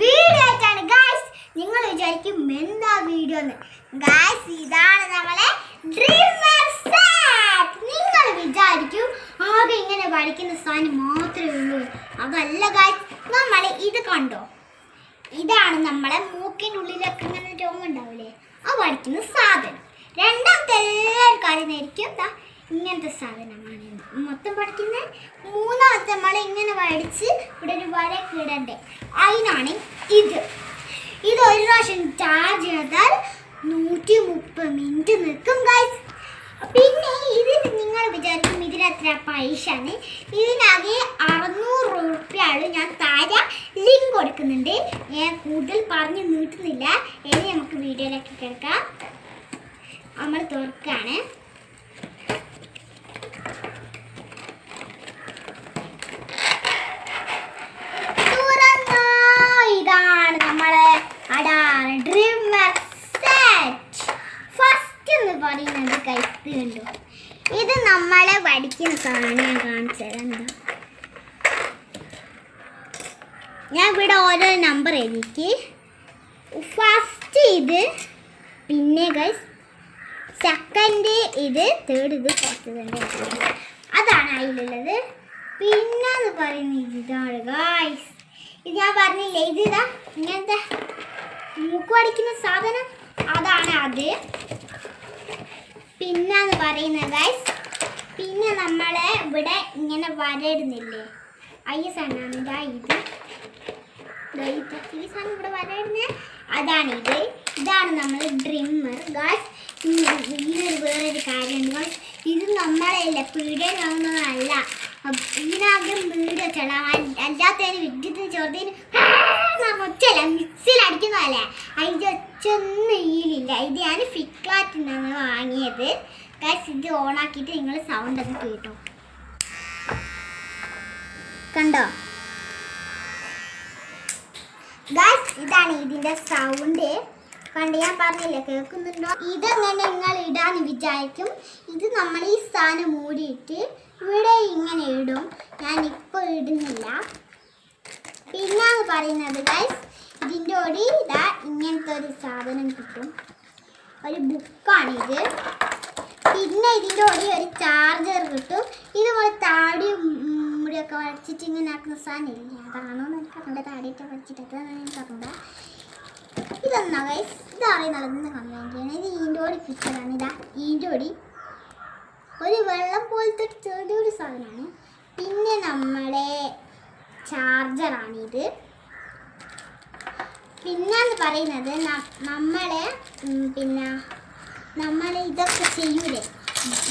Video ആയിട്ടാണ് guys. നിങ്ങൾ വിചാരിക്കും എന്താ വീഡിയോ എന്ന്. ഗായ്സ് ഇതാണ് നമ്മളെ ഡ്രീമർ സെറ്റ്. നിങ്ങൾ വിചാരിക്കും ആകെ ഇങ്ങനെ പഠിക്കുന്ന സാധനം മാത്രമേ ഉള്ളൂ. അതല്ല ഗായ്സ്, നമ്മൾ ഇത് കണ്ടോ, ഇതാണ് നമ്മളെ മൂക്കിനുള്ളിലൊക്കെ ഇങ്ങനെ രോഗം ഉണ്ടാവില്ലേ, ആ പഠിക്കുന്ന സാധനം. രണ്ടാമത്തെ എല്ലാവർക്കും അറിയുന്നതായിരിക്കും ഇങ്ങനത്തെ സാധനമാണ് മൊത്തം പഠിക്കുന്നത്. മൂന്നാമത്തെ നമ്മൾ ഇങ്ങനെ പഠിച്ച് ഇവിടെ ഒരു വരയൊക്കെ ഇടണ്ടേ, അതിനാണ് ഇത്. ഇത് ഒരു പ്രാവശ്യം ചാർജ് ചെയ്താൽ 130 മിനിറ്റ് നിൽക്കും ഗൈസ്. പിന്നെ ഇതിന് നിങ്ങൾ വിചാരിക്കും ഇതിനെത്ര പൈസയാണ്. ഇതിനാകെ 600 രൂപയാണ്. ഞാൻ താഴെ ലിങ്ക് കൊടുക്കുന്നുണ്ട്. ഞാൻ കൂടുതൽ പറഞ്ഞ് നീട്ടുന്നില്ല. ഇനി നമുക്ക് വീഡിയോയിലേക്ക് കേൾക്കാം. നമ്മൾ തുറക്കാണ്. ഇതാണ് നമ്മളെ ഡ്രീമർ സെറ്റ്. ഫസ്റ്റ് എന്ന് പറയുന്നത് കൈത്ത് കണ്ടു. ഇത് നമ്മളെ പഠിക്കുന്ന സാധനം കാണിച്ചത് എന്താ, ഞാൻ ഇവിടെ ഓരോ നമ്പർ എഴുതിക്ക്. ഫസ്റ്റ് ഇത്, പിന്നെ ഗൈസ് സെക്കൻഡ് ഇത്, തേർഡ് ഇത്, ഫോർത്ത് അതാണ് അതിലുള്ളത്. പിന്നെന്ന് പറയുന്നത് ഇതാണ് ഗൈസ്. ഇത് ഞാൻ പറഞ്ഞില്ലേ, ഇതാ ഇങ്ങനത്തെ മൂക്ക് പഠിക്കുന്ന സാധനം, അതാണ് അത്. പിന്നെന്ന് പറയുന്നത് ഗൈസ്, പിന്നെ നമ്മളെ ഇവിടെ ഇങ്ങനെ വരയിടുന്നില്ലേ, ഈ സാധനമാണ് ഇത്. ഈ സാധനം ഇവിടെ വരയിടുന്നത് അതാണിത്. ഇതാണ് നമ്മൾ ഡ്രിമ്മർ ഗൈസ്. ഇതിനൊരു വേറൊരു കാര്യമുണ്ട് ഗൈസ്, ഇത് നമ്മളല്ല പീഡിയൻ ആവുന്നതല്ല. ഇതിനകം വീഡിയോ ചെള്ളാൻ അല്ലാത്തതിന് വിദ്യുത്തിന് ചെറുതിന് ഒച്ചല്ല, മിക്സിയിലടിക്കുന്നതല്ലേ, അതിൻ്റെ ഒച്ചൊന്നും ഈലില്ല. ഇത് ഞാൻ ഫ്ലിപ്കാർട്ടിൽ നിന്നാണ് വാങ്ങിയത് ഗൈസ്. ഇത് ഓണാക്കിയിട്ട് നിങ്ങൾ സൗണ്ട് ഒന്ന് കേട്ടോ, കണ്ടോ ഗൈസ്. ഇതാണ് ഇതിൻ്റെ സൗണ്ട്, കണ്ട് ഞാൻ പറഞ്ഞില്ലേ, കേൾക്കുന്നുണ്ടോ? ഇതെങ്ങനെ നിങ്ങൾ ഇടാന്ന് വിചാരിക്കും. ഇത് നമ്മൾ ഈ സാധനം മൂടിയിട്ട് ഇവിടെ ഇങ്ങനെ ഇടും. ഞാൻ ഇപ്പോൾ ഇടുന്നില്ല. പിന്നെന്ന് പറയുന്നത് ഗൈസ്, ഇതിൻ്റെ കൂടി ഇതാ ഇങ്ങനത്തെ ഒരു സാധനം കിട്ടും, ഒരു ബുക്കാണിത്. പിന്നെ ഇതിൻ്റെ കൂടി ഒരു ചാർജർ കിട്ടും. ഇതുപോലെ താടിയും മുടിയൊക്കെ വരച്ചിട്ട് ഇങ്ങനെ ആക്കുന്ന സാധനം ഇല്ല, അതാണോ എന്ന് എനിക്കറിഞ്ഞൂടെ. താടിയൊക്കെ വരച്ചിട്ട് എനിക്കറിഞ്ഞൂടാ. ഇതെന്നാ ഗൈസ്, ഇതറിയുന്നതെന്ന് കമൻറ്റ് ചെയ്യണം. ഇത് ഇതിൻ്റെ കൂടി കിട്ടലാണ്. ഇതാ ഇതിൻ്റെ കൂടി ഒരു വെള്ളം പോലത്തെ ചെറിയൊരു സാധനമാണ്. പിന്നെ നമ്മുടെ ചാർജറാണിത്. പിന്നെന്ന് പറയുന്നത് നമ്മളെ ഇതൊക്കെ ചെയ്യൂലേ,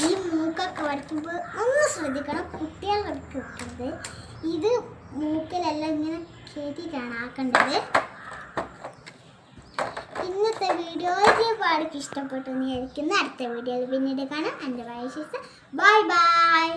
ഈ മൂക്കൊക്കെ വരയ്ക്കുമ്പോൾ ഒന്ന് ശ്രദ്ധിക്കണം, കുട്ടികൾക്ക് കിട്ടുന്നത്. ഇത് മൂക്കിലെല്ലാം ഇങ്ങനെ കയറ്റിയിട്ടാണ് ആക്കേണ്ടത്. ഇന്നത്തെ വീഡിയോ ഒരുപാട് ഇഷ്ടപ്പെട്ടു എന്ന് വിചാരിക്കുന്നു. അടുത്ത വീഡിയോയിൽ പിന്നീട് കാണാം. എൻ്റെ വയസ്സ് ബൈ ബൈ.